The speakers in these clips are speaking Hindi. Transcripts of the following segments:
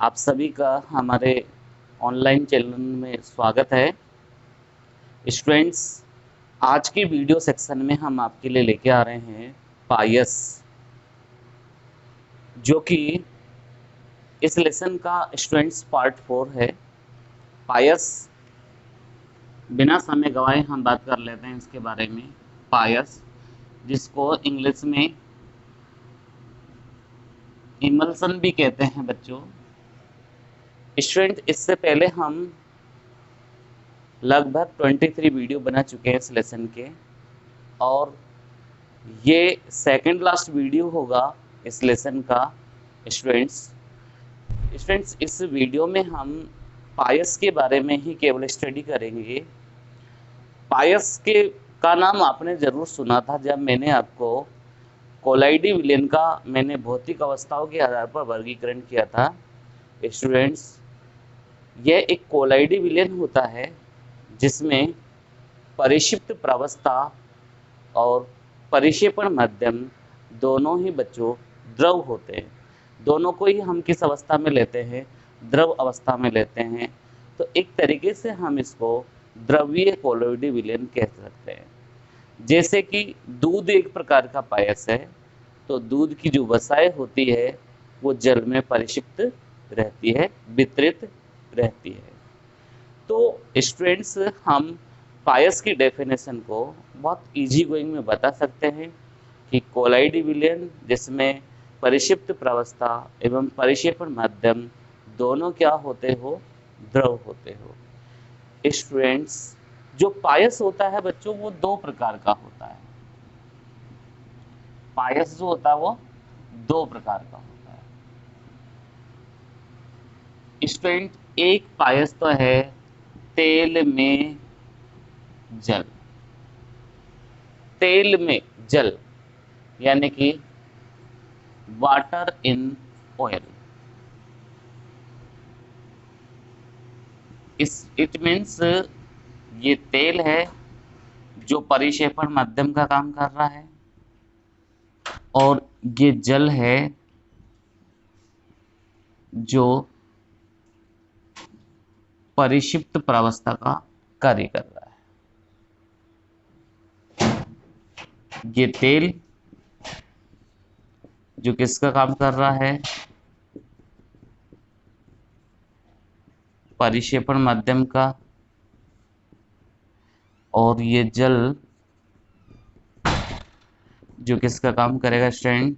आप सभी का हमारे ऑनलाइन चैनल में स्वागत है। स्टूडेंट्स, आज की वीडियो सेक्शन में हम आपके लिए लेके आ रहे हैं पायस, जो कि इस लेसन का स्टूडेंट्स पार्ट 4 है। पायस, बिना समय गवाए हम बात कर लेते हैं इसके बारे में। पायस, जिसको इंग्लिश में इमल्सन भी कहते हैं बच्चों। स्टूडेंट, इससे पहले हम लगभग 23 वीडियो बना चुके हैं इस लेसन के, और ये सेकंड लास्ट वीडियो होगा इस लेसन का। स्टूडेंट्स स्टूडेंट्स इस वीडियो में हम पायस के बारे में ही केवल स्टडी करेंगे। पायस के का नाम आपने ज़रूर सुना था जब मैंने आपको कोलाइडी विलेन का मैंने भौतिक अवस्थाओं के आधार पर वर्गीकरण किया था। स्टूडेंट्स, यह एक कोलाइडी विलेन होता है जिसमें परिक्षिप्त प्रावस्था और परिक्षेपण माध्यम दोनों ही बच्चों द्रव होते हैं। दोनों को ही हम किस अवस्था में लेते हैं? द्रव अवस्था में लेते हैं। तो एक तरीके से हम इसको द्रवीय कोलोइडी विलयन कह सकते हैं। जैसे कि दूध एक प्रकार का पायस है, तो दूध की जो वसाएं होती है वो जल में परिक्षिप्त रहती है, वितरित रहती है। तो स्टूडेंट्स, हम पायस की डेफिनेशन को बहुत इजी गोइंग में बता सकते हैं कि कोलाइडी विलयन जिसमें परिक्षिप्त प्रावस्था एवं परिक्षेपण माध्यम दोनों क्या होते हो? द्रव होते हो। स्टूडेंट्स, जो पायस होता है बच्चों वो दो प्रकार का होता है। पायस जो होता है वो दो प्रकार का होता है। स्टूडेंट, एक पायस तो है तेल में जल। तेल में जल यानी कि वाटर इन ऑयल। इस इट मीन्स ये तेल है जो परिक्षेपण माध्यम का काम कर रहा है, और ये जल है जो परिक्षिप्त प्रावस्था का कार्य कर रहा है। ये तेल जो किसका काम कर रहा है? परिक्षेपण माध्यम का। और ये जल जो किसका काम करेगा स्टूडेंट?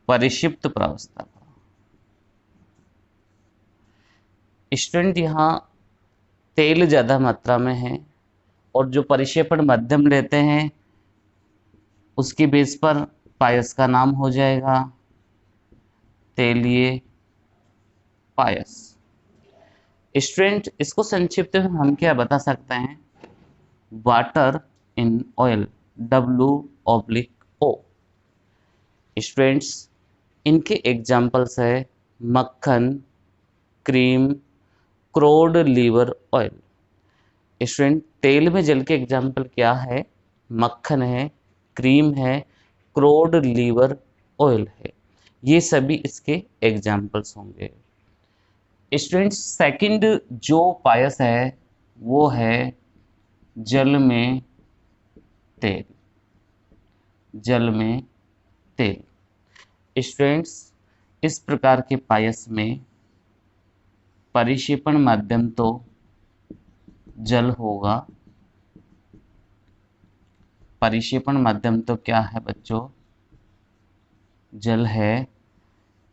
परिक्षिप्त प्रावस्था का। स्टूडेंट, यहाँ तेल ज़्यादा मात्रा में है और जो परिक्षेपण माध्यम लेते हैं उसकी बेस पर पायस का नाम हो जाएगा तेलीय पायस। स्टूडेंट, इसको संक्षिप्त में हम क्या बता सकते हैं? Water in oil, W/O। Students, इनके एग्जाम्पल्स है मक्खन, क्रीम, क्रोड लीवर ऑयल। स्टूडेंट, तेल में जल के एग्जाम्पल क्या है? मक्खन है, क्रीम है, क्रोड लीवर ऑयल है। ये सभी इसके एग्जाम्पल्स होंगे। स्टूडेंट्स, सेकंड जो पायस है वो है जल में तेल। जल में तेल। स्टूडेंट्स, इस प्रकार के पायस में परिक्षेपण माध्यम तो जल होगा। परिक्षेपण माध्यम तो क्या है बच्चों? जल है।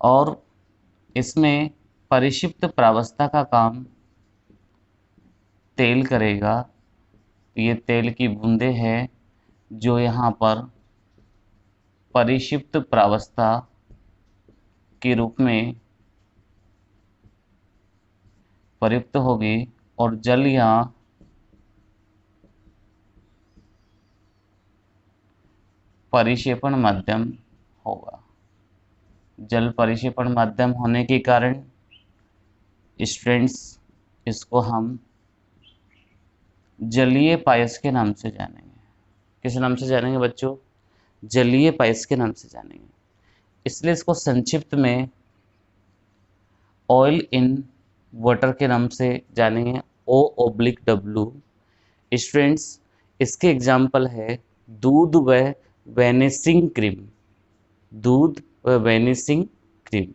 और इसमें परिक्षिप्त प्रावस्था का काम तेल करेगा। ये तेल की बूंदें हैं जो यहाँ पर परिक्षिप्त प्रावस्था के रूप में प्रयुक्त होगी, और जल यहाँ परिक्षेपण माध्यम होगा। जल परिक्षेपण माध्यम होने के कारण स्टूडेंट्स इसको हम जलीय पायस के नाम से जानेंगे। किस नाम से जानेंगे बच्चों? जलीय पायस के नाम से जानेंगे। इसलिए इसको संक्षिप्त में ऑयल इन वाटर के नाम से जानेंगे, O/W। स्टूडेंट्स, इसके एग्जाम्पल है दूध व वैनिशिंग क्रीम, दूध व वैनिशिंग क्रीम।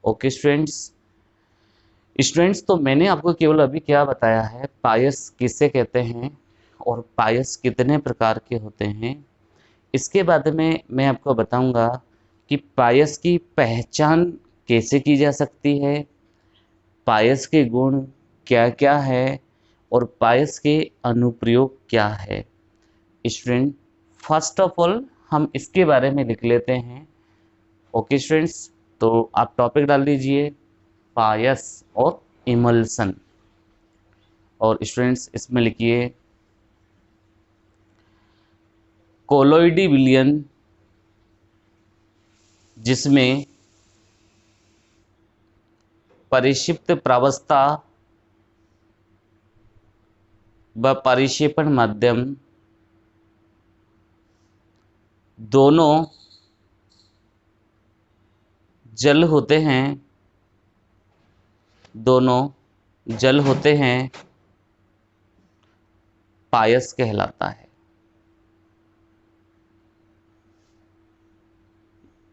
ओके स्टूडेंट्स, तो मैंने आपको केवल अभी क्या बताया है, पायस किसे कहते हैं और पायस कितने प्रकार के होते हैं। इसके बाद में मैं आपको बताऊंगा कि पायस की पहचान कैसे की जा सकती है, पायस के गुण क्या क्या है और पायस के अनुप्रयोग क्या है। स्टूडेंट, फर्स्ट ऑफ ऑल हम इसके बारे में लिख लेते हैं। ओके स्टूडेंट्स, तो आप टॉपिक डाल दीजिए पायस और इमल्सन, और स्टूडेंट्स इसमें लिखिए कोलोइडी विलयन, जिसमें परिक्षिप्त प्रावस्था व परिक्षेपण माध्यम दोनों जल होते हैं, दोनों जल होते हैं, पायस कहलाता है।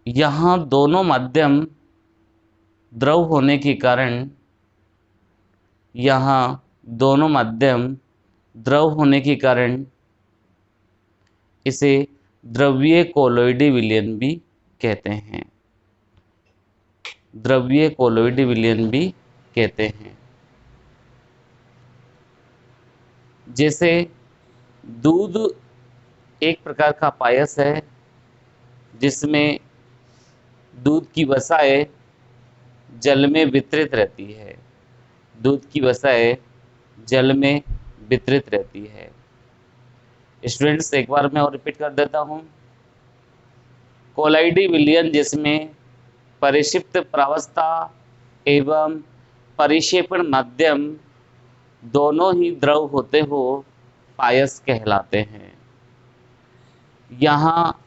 यहाँ दोनों माध्यम द्रव होने के कारण, यहाँ दोनों माध्यम द्रव होने के कारण इसे द्रवीय कोलोइडी विलयन भी कहते हैं, द्रवीय कोलोइडी विलयन भी कहते हैं। जैसे दूध एक प्रकार का पायस है जिसमें दूध की वसाएं जल में वितरित रहती है, दूध की वसाएं जल में वितरित रहती है। स्टूडेंट्स, एक बार मैं और रिपीट कर देता हूं, कोलाइडी विलयन जिसमें परिक्षिप्त प्रावस्था एवं परिक्षेपण माध्यम दोनों ही द्रव होते हो पायस कहलाते हैं। यहाँ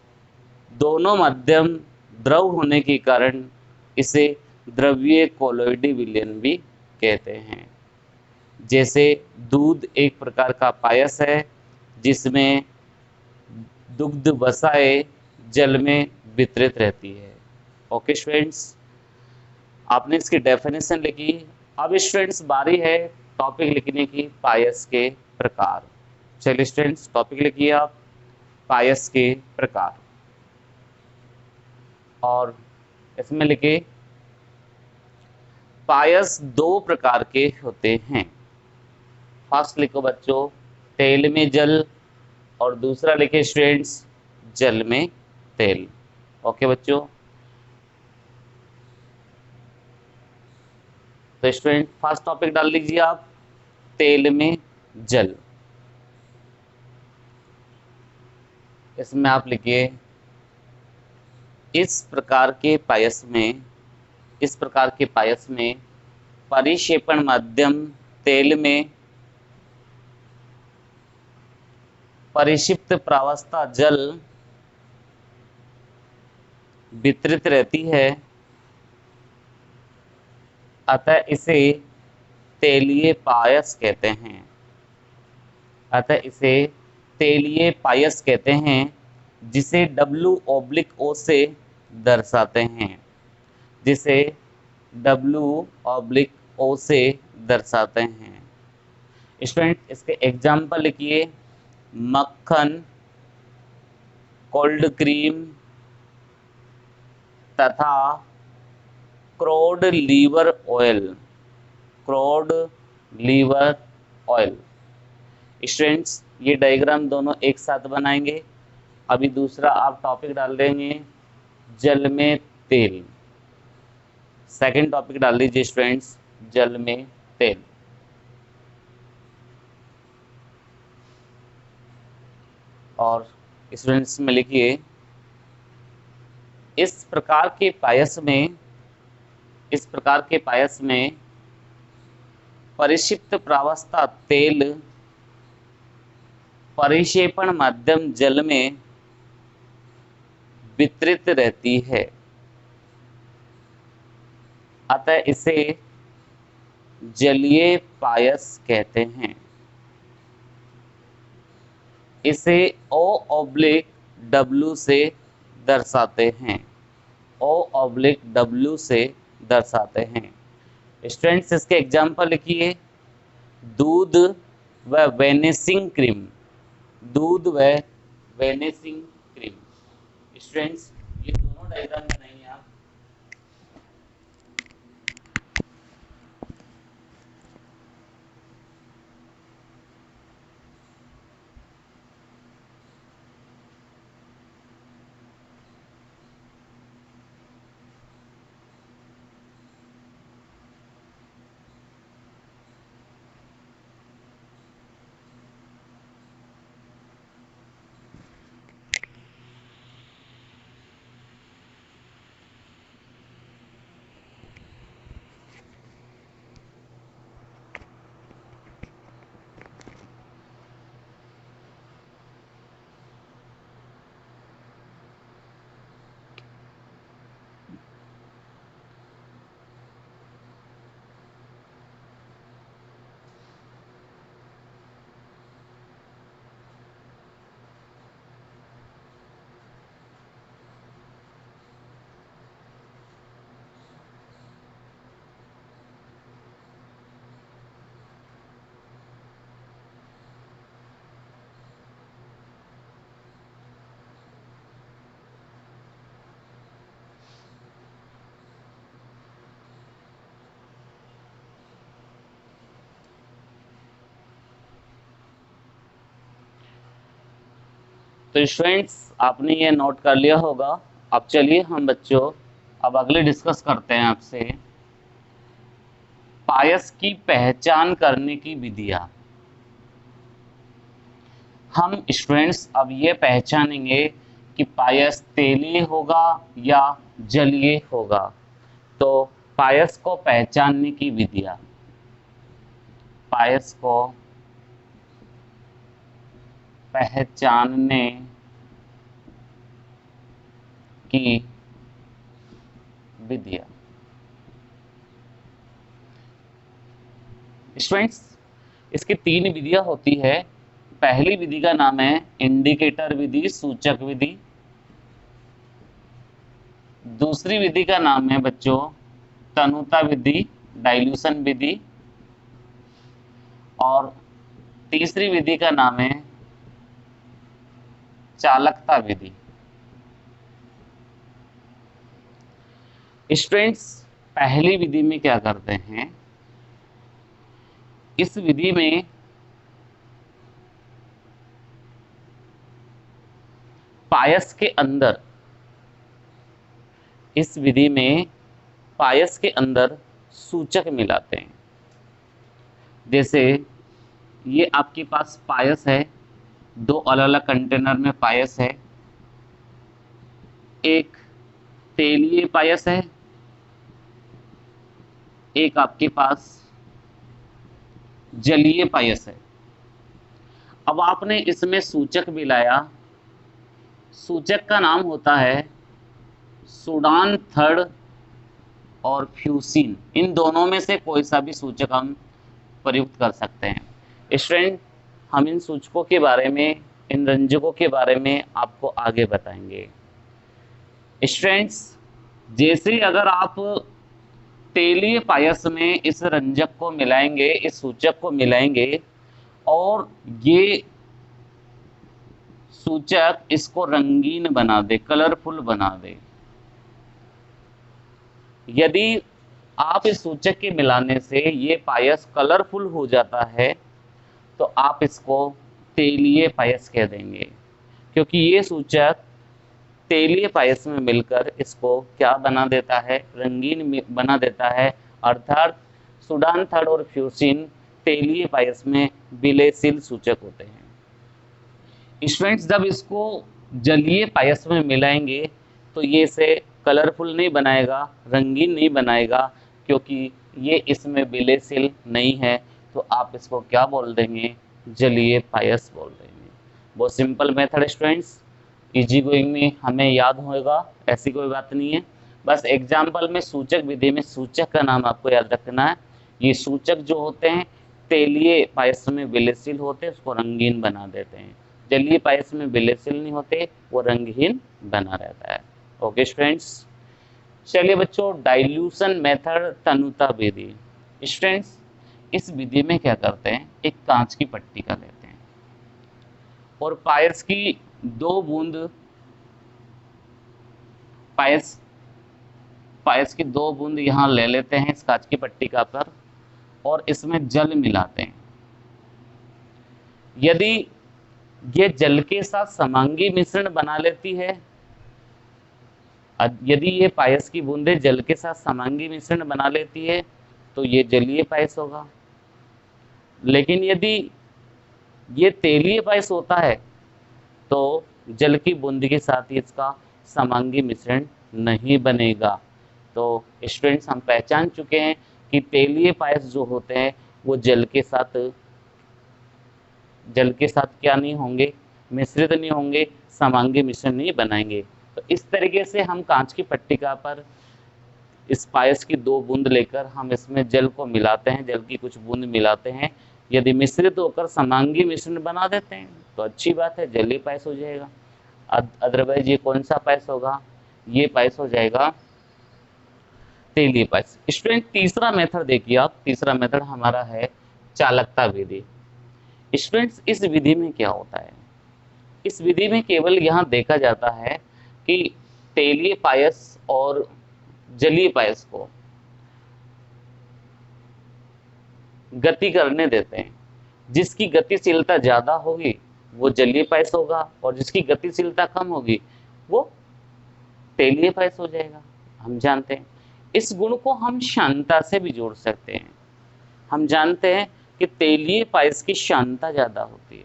दोनों माध्यम द्रव होने के कारण इसे द्रवीय कोलोइडी विलयन भी कहते हैं। जैसे दूध एक प्रकार का पायस है जिसमें दुग्ध वसाएं जल में वितरित रहती है। ओके स्टूडेंट्स, आपने इसकी डेफिनेशन लिखी। अब स्टूडेंट्स बारी है टॉपिक लिखने की, पायस के प्रकार। चलिए स्टूडेंट्स, टॉपिक लिखिए आप, पायस के प्रकार, और इसमें लिखिए पायस दो प्रकार के होते हैं। फर्स्ट लिखो बच्चों तेल में जल, और दूसरा लिखे स्टूडेंट्स जल में तेल। ओके बच्चों, तो स्टूडेंट फर्स्ट टॉपिक डाल लीजिए आप, तेल में जल। इसमें आप लिखिए इस प्रकार के पायस में, इस प्रकार के पायस में परिक्षेपण माध्यम तेल में परिक्षिप्त प्रावस्था जल वितरित रहती है, अतः इसे तेलीय पायस कहते हैं, अतः इसे तेलीय पायस कहते हैं, जिसे W/O से दर्शाते हैं, जिसे W/O से दर्शाते हैं। स्टूडेंट इसके एग्जाम्पल लिखिए, मक्खन, कोल्ड क्रीम तथा cod liver oil, cod liver oil. Students ये डायग्राम दोनों एक साथ बनाएंगे। अभी दूसरा आप टॉपिक डाल देंगे जल में तेल, सेकंड टॉपिक डाल दीजिए स्टूडेंट्स जल में तेल। और स्टूडेंट्स में लिखिए इस प्रकार के पायस में, इस प्रकार के पायस में परिक्षिप्त प्रावस्था तेल परिक्षेपण माध्यम जल में वितरित रहती है, अतः इसे जलीय पायस कहते हैं। इसे O/W से दर्शाते हैं। O/W से दर्शाते हैं। स्टूडेंट्स इसके एग्जाम्पल लिखिए। दूध व वेनिसिंग क्रीम। दूध व वेनिसिंग क्रीम। स्टूडेंट्स ये दोनों डायग्राम बनाइए आप। तो स्टूडेंट्स आपने ये नोट कर लिया होगा। अब चलिए हम बच्चों अब अगले डिस्कस करते हैं आपसे पायस की पहचान करने की विधियां। हम स्टूडेंट्स अब ये पहचानेंगे कि पायस तेलीय होगा या जलीय होगा। तो पायस को पहचानने की विधियां। पायस को पहचानने की विधियां। स्टूडेंट्स इसकी 3 विधियां होती है। पहली विधि का नाम है इंडिकेटर विधि, सूचक विधि। दूसरी विधि का नाम है बच्चों तनुता विधि, डाइल्यूशन विधि। और तीसरी विधि का नाम है चालकता विधि। स्टूडेंट्स पहली विधि में क्या करते हैं, इस विधि में पायस के अंदर, इस विधि में पायस के अंदर सूचक मिलाते हैं। जैसे ये आपके पास पायस है, 2 अलग अलग कंटेनर में पायस है। एक तेलीय पायस है, एक आपके पास जलीय पायस है। अब आपने इसमें सूचक मिलाया। सूचक का नाम होता है सुडानथर्ड और फ्यूसिन। इन दोनों में से कोई सा भी सूचक हम प्रयुक्त कर सकते हैं। स्टूडेंट हम इन सूचकों के बारे में, इन रंजकों के बारे में आपको आगे बताएंगे। स्टूडेंट्स जैसे अगर आप तेलीय पायस में इस रंजक को मिलाएंगे, इस सूचक को मिलाएंगे और ये सूचक इसको रंगीन बना दे, कलरफुल बना दे। यदि आप इस सूचक के मिलाने से ये पायस कलरफुल हो जाता है तो आप इसको तेलीय पायस कह देंगे, क्योंकि ये सूचक तेलीय पायस में मिलकर इसको क्या बना देता है, रंगीन बना देता है। अर्थात सुडानथर्ड और फ्यूसिन तेलीय पायस में विलेयशील सूचक होते हैं। स्टूडेंट्स जब इसको जलीय पायस में मिलाएंगे तो ये इसे कलरफुल नहीं बनाएगा, रंगीन नहीं बनाएगा, क्योंकि ये इसमें विलेयशील नहीं है। तो आप इसको क्या बोल देंगे, जलीय पायस बोल देंगे। बहुत simple method students, easy going में हमें याद होगा, ऐसी कोई बात नहीं है। बस एग्जाम्पल में सूचक विधि में सूचक का नाम आपको याद रखना है। ये सूचक जो होते हैं तेलीय पायस में विलेयशील होते हैं, उसको रंगीन बना देते हैं। जलीय पायस में विलेयशील नहीं होते, वो रंगहीन बना रहता है। ओके स्टूडेंट्स, चलिए बच्चों, डाइल्यूशन मेथड तनुता विधि। स्टूडेंट्स, इस विधि में क्या करते हैं, एक कांच की पट्टी का लेते हैं और पायस की 2 बूंद पायस पायस की 2 बूंद यहाँ ले लेते हैं इस कांच की पट्टी का पर, और इसमें जल मिलाते हैं। यदि ये जल के साथ समांगी मिश्रण बना लेती है, यदि ये पायस की बूंदें जल के साथ समांगी मिश्रण बना लेती है तो ये जलीय पायस होगा। लेकिन यदि ये तेलीय पायस होता है तो जल की बूंद के साथ ही इसका समांगी मिश्रण नहीं बनेगा। तो स्टूडेंट्स, हम पहचान चुके हैं कि तेलीय पायस जो होते हैं वो जल के साथ क्या नहीं होंगे, मिश्रित नहीं होंगे, समांगी मिश्रण नहीं बनाएंगे। तो इस तरीके से हम कांच की पट्टिका पर इस पायस की 2 बूंद लेकर हम इसमें जल को मिलाते हैं, जल की कुछ बूंद मिलाते हैं। यदि मिश्रित होकर समांगी मिश्रण बना देते हैं तो अच्छी बात है, जलीय पायस हो जाएगा। अदरवाइज ये कौन सा पायस होगा, ये पायस हो जाएगा तेलीय पायस। स्टूडेंट, तीसरा मेथड देखिए आप, तीसरा मेथड हमारा है चालकता विधि। स्टूडेंट्स, इस विधि में क्या होता है, इस विधि में केवल यहाँ देखा जाता है कि तेलीय पायस और जलीय पायस को गति करने देते हैं। जिसकी गतिशीलता ज्यादा होगी वो जलीय पायस होगा, और जिसकी गतिशीलता कम होगी वो तेलीय पायस हो जाएगा। हम जानते हैं इस गुण को हम शांता से भी जोड़ सकते हैं। हम जानते हैं कि तेलीय पायस की शांता ज्यादा होती है,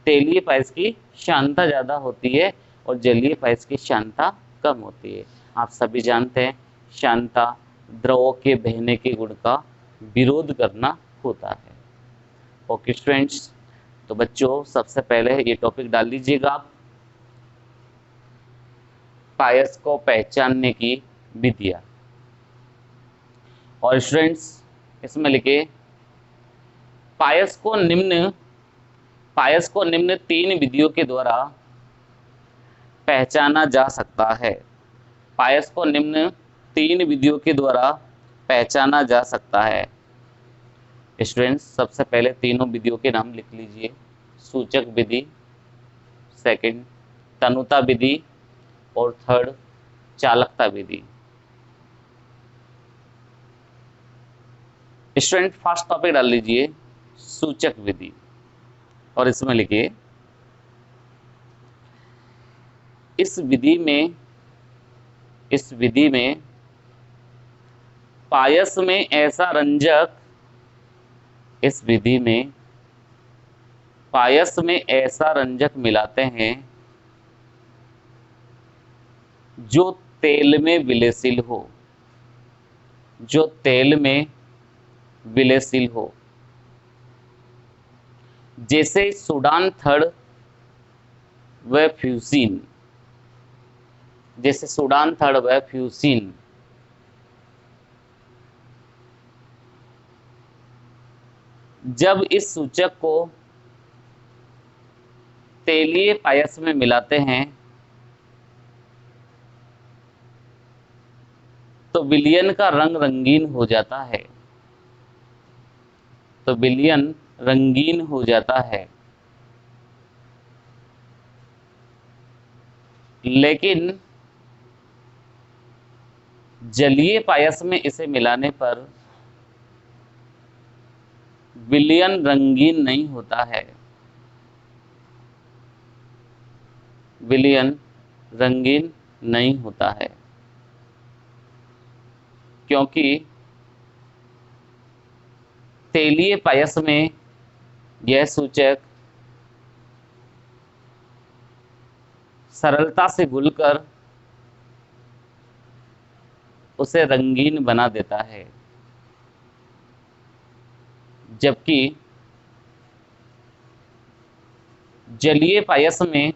तेलीय पायस की शांता ज्यादा होती है और जलीय पायस की शांता कम होती है। आप सभी जानते हैं शांता द्रवों के बहने के गुण का विरोध करना होता है। ओके स्टूडेंट्स, तो बच्चों सबसे पहले ये टॉपिक डाल लीजिएगा आप, पायस को पहचानने की विधियां। और स्टूडेंट्स इसमें लिखे पायस को निम्न 3 विधियों के द्वारा पहचाना जा सकता है। पायस को निम्न 3 विधियों के द्वारा पहचाना जा सकता है। स्टूडेंट्स, सबसे पहले तीनों विधियों के नाम लिख लीजिए। सूचक विधि, सेकंड तनुता विधि, और थर्ड चालकता विधि। स्टूडेंट, फर्स्ट टॉपिक डाल लीजिए सूचक विधि, और इसमें लिखिए इस विधि में पायस में ऐसा रंजक इस विधि में पायस में ऐसा रंजक मिलाते हैं जो तेल में विलेयशील हो, जो तेल में विलेयशील हो, जैसे सूडान थर्ड व फ्यूसिन, जैसे सूडान थर्ड व फ्यूसिन। जब इस सूचक को तेलीय पायस में मिलाते हैं तो विलयन का रंग रंगीन हो जाता है, तो विलयन रंगीन हो जाता है। लेकिन जलीय पायस में इसे मिलाने पर विलयन रंगीन नहीं होता है, विलयन रंगीन नहीं होता है, क्योंकि तेलीय पायस में यह सूचक सरलता से घुलकर उसे रंगीन बना देता है, जबकि जलीय पायस में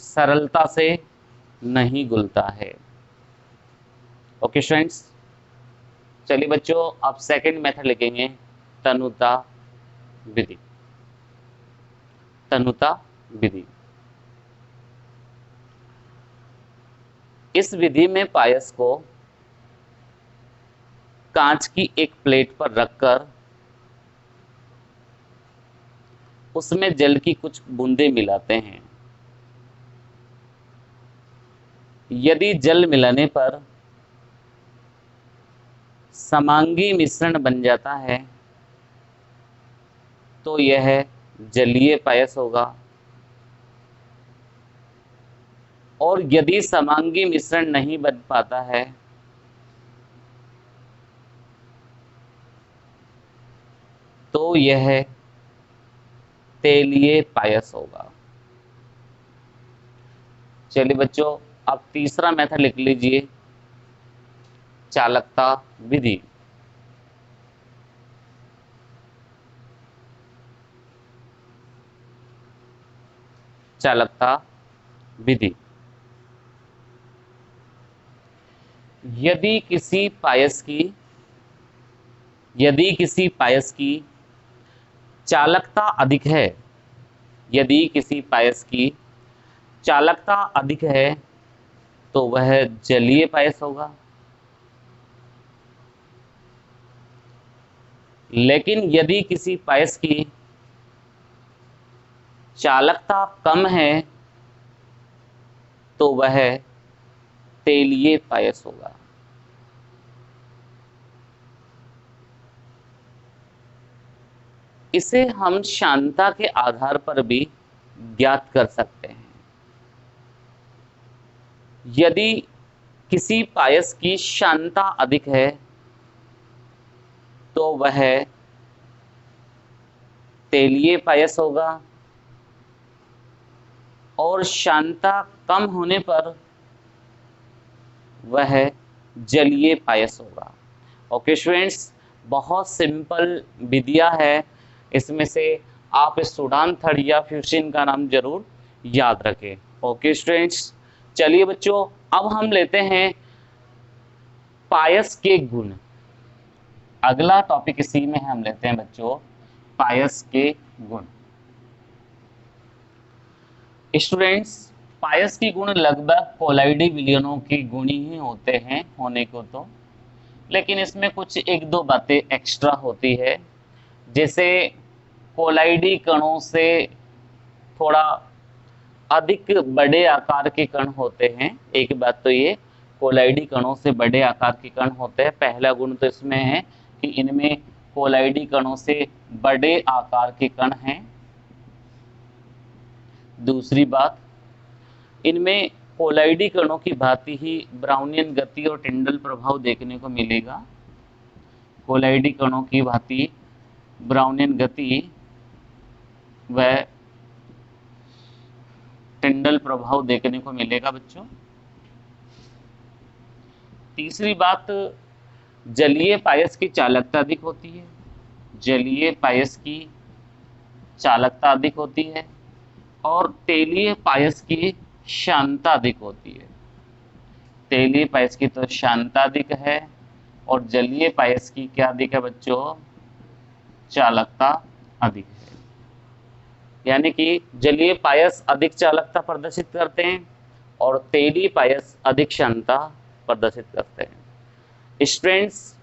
सरलता से नहीं घुलता है। ओके स्टूडेंट्स, चलिए बच्चों अब सेकंड मेथड लिखेंगे, तनुता विधि। तनुता विधि, इस विधि में पायस को कांच की एक प्लेट पर रखकर उसमें जल की कुछ बूंदें मिलाते हैं। यदि जल मिलाने पर समांगी मिश्रण बन जाता है तो यह जलीय पायस होगा, और यदि समांगी मिश्रण नहीं बन पाता है तो यह तेलीय पायस होगा। चलिए बच्चों अब तीसरा मेथड लिख लीजिए, चालकता विधि। चालकता विधि, यदि किसी पायस की चालकता अधिक है, यदि किसी पायस की चालकता अधिक है तो वह जलीय पायस होगा, लेकिन यदि किसी पायस की चालकता कम है तो वह तेलीय पायस होगा। इसे हम शांतता के आधार पर भी ज्ञात कर सकते हैं। यदि किसी पायस की शांतता अधिक है तो वह तेलीय पायस होगा, और शांतता कम होने पर वह जलीय पायस होगा। ओके स्टूडेंट्स, बहुत सिंपल विधियां है, इसमें से आप सूडान थर्ड या फ्यूसिन का नाम जरूर याद रखें। ओके स्टूडेंट्स, चलिए बच्चों अब हम लेते हैं पायस के गुण। अगला टॉपिक इसी में हम लेते हैं बच्चों, पायस के गुण। स्टूडेंट्स, पायस के गुण लगभग कोलाइडी विलयनों के गुण ही होते हैं होने को तो, लेकिन इसमें कुछ एक दो बातें एक्स्ट्रा होती है, जैसे कोलाइडी कणों से थोड़ा अधिक बड़े आकार के कण होते हैं। एक बात तो ये, कोलाइडी कणों से बड़े आकार के कण होते हैं। पहला गुण तो इसमें है कि इनमें कोलाइडी कणों से बड़े आकार के कण हैं। दूसरी बात, इनमें कोलाइडी कणों की भांति ही ब्राउनियन गति और टिंडल प्रभाव देखने को मिलेगा। कोलाइडी कणों की भांति ब्राउनियन गति व टिंडल प्रभाव देखने को मिलेगा बच्चों। तीसरी बात, जलीय पायस की चालकता अधिक होती है। जलीय पायस की चालकता अधिक होती है और तेलीय पायस की शांतता अधिक होती है। तेलीय पायस की तो शांतता अधिक है और जलीय पायस की क्या अधिक है बच्चों, चालकता अधिक है। यानी कि जलीय पायस अधिक चालकता प्रदर्शित करते हैं और तेलीय पायस अधिक शांतता प्रदर्शित करते हैं। स्टूडेंट्स,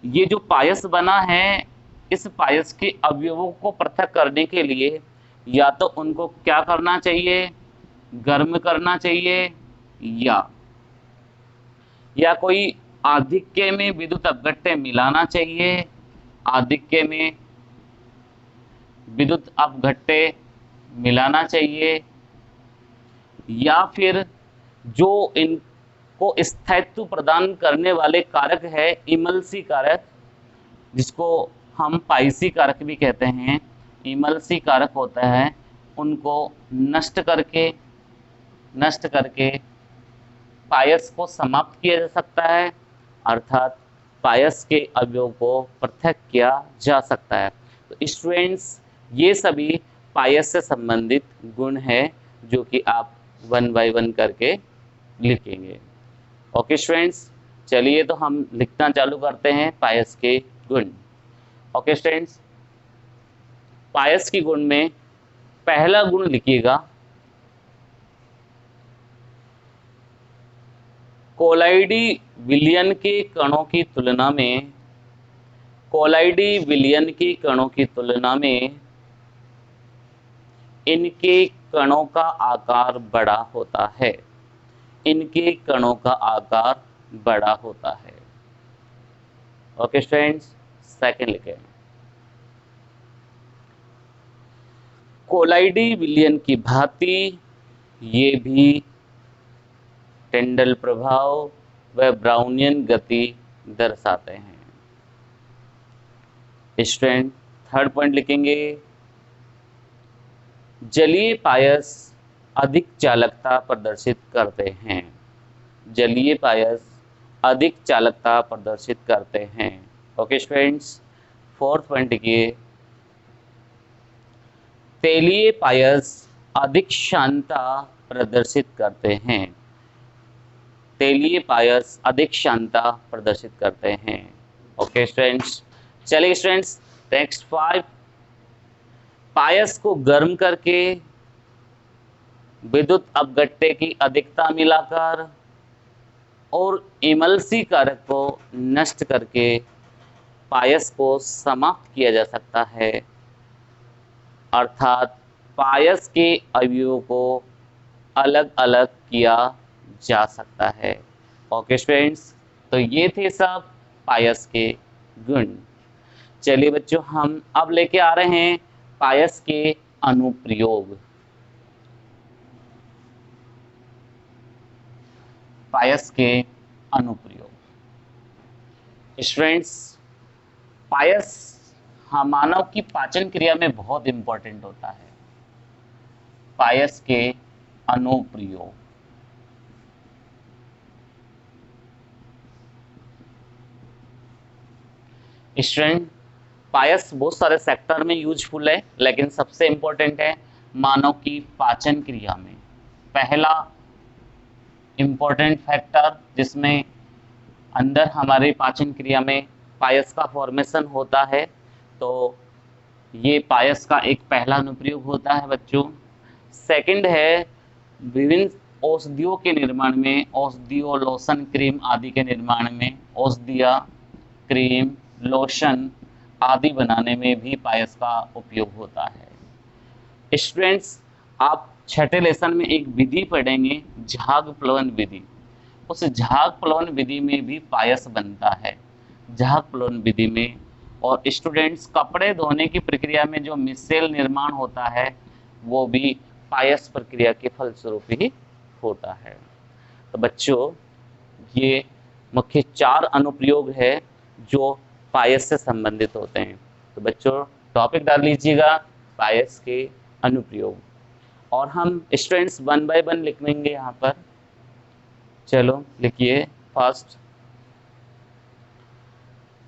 ये जो पायस बना है, इस पायस के अवयवों को पृथक करने के लिए या तो उनको क्या करना चाहिए, गर्म करना चाहिए, या कोई आधिक्य में विद्युत अपघट्य मिलाना चाहिए, आधिक्य में विद्युत अपघट्य मिलाना चाहिए, या फिर जो इनको स्थायित्व प्रदान करने वाले कारक है, इमल्सी कारक, जिसको हम पाइसी कारक भी कहते हैं, इमल्सी कारक होता है, उनको नष्ट करके पायस को समाप्त किया जा सकता है, अर्थात पायस के अवयव को पृथक किया जा सकता है। तो स्टूडेंट्स, ये सभी पायस से संबंधित गुण है जो कि आप 1 बाय 1 करके लिखेंगे। ओके स्टूडेंट्स, चलिए तो हम लिखना चालू करते हैं पायस के गुण। ओके स्टूडेंट्स, पायस के गुण में पहला गुण लिखिएगा कोलाइडी विलयन के कणों की तुलना में, कोलाइडी विलयन के कणों की तुलना में इनके कणों का आकार बड़ा होता है, इनके कणों का आकार बड़ा होता है। ओके स्टूडेंट्स, सेकंड लिखें कोलाइडी विलयन की भांति ये भी टिंडल प्रभाव व ब्राउनियन गति दर्शाते हैं। स्टूडेंट थर्ड पॉइंट लिखेंगे जलीय पायस अधिक चालकता प्रदर्शित करते हैं, जलीय पायस अधिक चालकता प्रदर्शित करते हैं। ओके स्टूडेंट्स, फोर्थ पॉइंट लिखिए तेलीय पायस अधिक शांतता प्रदर्शित करते हैं, तेलीय पायस अधिक शांतता प्रदर्शित करते हैं। ओके स्टूडेंट्स, चलिए स्टूडेंट्स नेक्स्ट 5, पायस को गर्म करके विद्युत अपघट्य की अधिकता मिलाकर और इमल्सी कारक को नष्ट करके पायस को समाप्त किया जा सकता है, अर्थात पायस के अवयवों को अलग अलग किया जा सकता है। ओके स्टूडेंट्स, तो ये थे सब पायस के गुण। चलिए बच्चों, हम अब लेके आ रहे हैं पायस के अनुप्रयोग। पायस के अनुप्रयोग स्टूडेंट्स, पायस मानव की पाचन क्रिया में बहुत इंपॉर्टेंट होता है। पायस के अनुप्रयोग स्टूडेंट, पायस बहुत सारे सेक्टर में यूजफुल है, लेकिन सबसे इंपॉर्टेंट है मानव की पाचन क्रिया में। पहला इंपॉर्टेंट फैक्टर जिसमें अंदर हमारे पाचन क्रिया में पायस का फॉर्मेशन होता है, तो ये पायस का एक पहला अनुप्रयोग होता है बच्चों। सेकंड है विभिन्न औषधियों के निर्माण में, औषधियों लोशन क्रीम आदि के निर्माण में, औषधियाँ क्रीम लोशन आदि बनाने में भी पायस का उपयोग होता है। स्टूडेंट्स, आप छठे लेसन में एक विधि पढ़ेंगे झाग प्लवन विधि, उस झाग प्लवन विधि में भी पायस बनता है, झाग प्लवन विधि में। और स्टूडेंट्स, कपड़े धोने की प्रक्रिया में जो मिसेल निर्माण होता है वो भी पायस प्रक्रिया के फलस्वरूप ही होता है। तो बच्चों, ये मुख्य 4 अनुप्रयोग है जो पायस से संबंधित होते हैं। तो बच्चों टॉपिक डाल लीजिएगा पायस के अनुप्रयोग, और हम स्टूडेंट्स 1 बाय 1 लिख लेंगे यहाँ पर। चलो लिखिए, फर्स्ट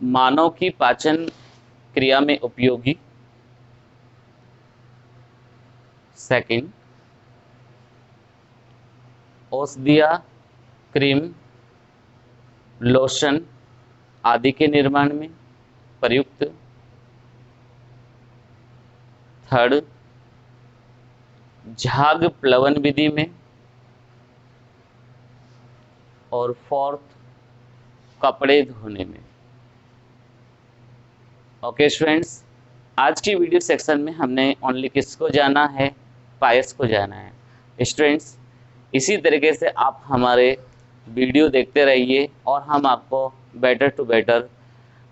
मानव की पाचन क्रिया में उपयोगी, सेकंड औषधियाँ क्रीम लोशन आदि के निर्माण में प्रयुक्त, थर्ड झाग प्लवन विधि में, और फोर्थ कपड़े धोने में। ओके स्टूडेंट्स, आज की वीडियो सेक्शन में हमने ओनली किसको जाना है, पायस को जाना है। स्टूडेंट्स, इसी तरीके से आप हमारे वीडियो देखते रहिए और हम आपको better to better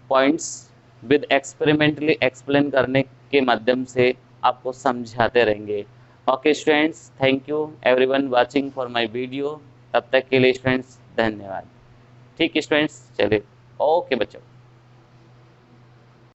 points with experimentally explain करने के माध्यम से आपको समझाते रहेंगे। Okay students, thank you everyone watching for my video. तब तक के लिए स्टूडेंट्स धन्यवाद। ठीक है स्टूडेंट्स, चलिए ओके बच्चों।